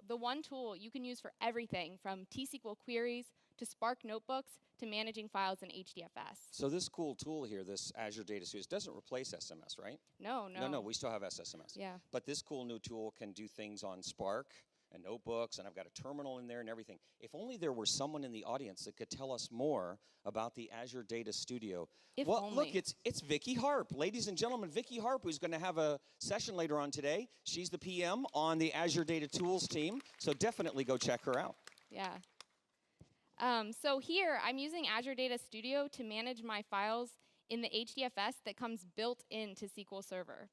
the one tool you can use for everything from T-SQL queries to Spark notebooks to managing files in HDFS. So this cool tool here, this Azure Data Studio, doesn't replace SMS, right? No. No, we still have SSMS. Yeah. But this cool new tool can do things on Spark and notebooks, and I've got a terminal in there and everything. If only there were someone in the audience that could tell us more about the Azure Data Studio. Well, look, it's Vicki Harp. Ladies and gentlemen, Vicki Harp, who's going to have a session later on today. She's the PM on the Azure Data Tools team, so definitely go check her out. Yeah. So here, I'm using Azure Data Studio to manage my files in the HDFS that comes built into SQL Server.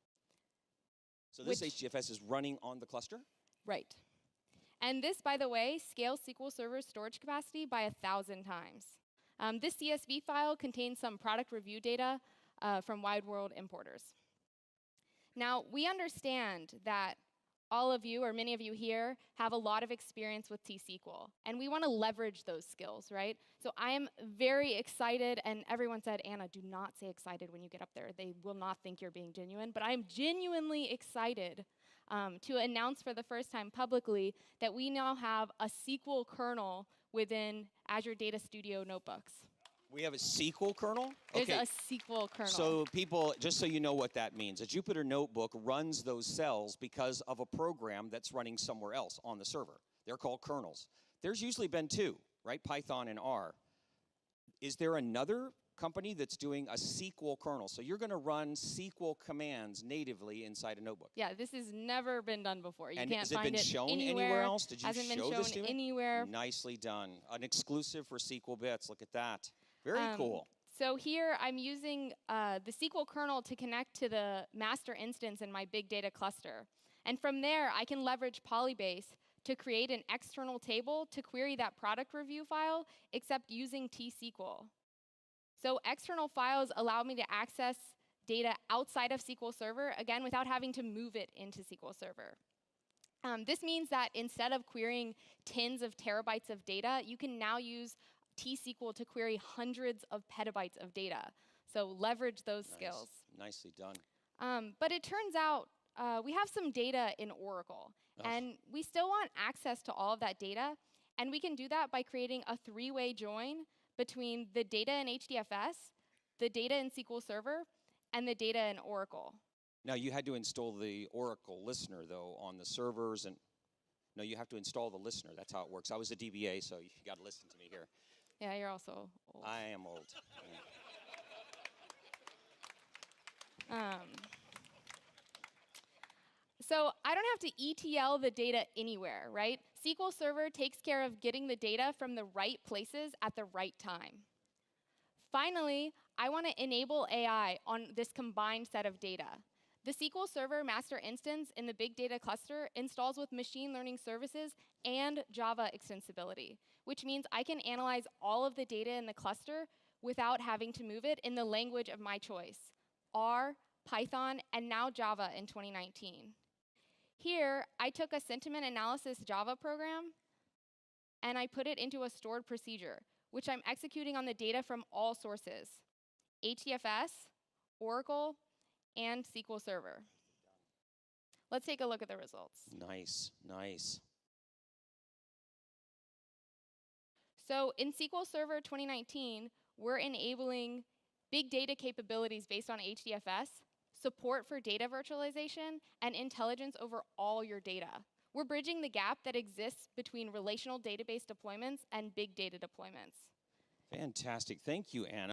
So this HDFS is running on the cluster? Right. And this, by the way, scales SQL Server's storage capacity by 1,000 times. This CSV file contains some product review data from Wide World importers. Now, we understand that all of you, or many of you here, have a lot of experience with T-SQL. And we want to leverage those skills, right? So I am very excited. And everyone said, Anna, do not say excited when you get up there. They will not think you're being genuine. But I'm genuinely excited to announce for the first time publicly that we now have a SQL kernel within Azure Data Studio notebooks. We have a SQL kernel? There's a SQL kernel. So people, just so you know what that means, a Jupyter Notebook runs those cells because of a program that's running somewhere else on the server. They're called kernels. There's usually been two, right? Python and R. Is there another company that's doing a SQL kernel? So you're going to run SQL commands natively inside a notebook. Yeah, this has never been done before. You and can't has it find been shown anywhere else? Did you hasn't show been this shown to me? anywhere. Nicely done. An exclusive for SQLBits. Look at that. Very cool. So here I'm using the SQL kernel to connect to the master instance in my big data cluster. And from there, I can leverage Polybase to create an external table to query that product review file, except using T-SQL. So external files allow me to access data outside of SQL Server, again, without having to move it into SQL Server. This means that instead of querying tens of terabytes of data, you can now use T-SQL to query hundreds of petabytes of data. So leverage those skills. Nicely done. But it turns out we have some data in Oracle. And we still want access to all of that data. And we can do that by creating a three-way join between the data in HDFS, the data in SQL Server, and the data in Oracle. Now, you had to install the Oracle listener, though, on the servers. And no, you have to install the listener. That's how it works. I was a DBA, so you got to listen to me here. Yeah, you're also old. I am old. So I don't have to ETL the data anywhere, right? SQL Server takes care of getting the data from the right places at the right time. Finally, I want to enable AI on this combined set of data. The SQL Server master instance in the big data cluster installs with machine learning services and Java extensibility, which means I can analyze all of the data in the cluster without having to move it in the language of my choice, R, Python, and now Java in 2019. Here, I took a sentiment analysis Java program, and I put it into a stored procedure, which I'm executing on the data from all sources, HDFS, Oracle, and SQL Server. Let's take a look at the results. Nice, nice. So in SQL Server 2019, we're enabling big data capabilities based on HDFS, support for data virtualization, and intelligence over all your data. We're bridging the gap that exists between relational database deployments and big data deployments. Fantastic. Thank you, Anna.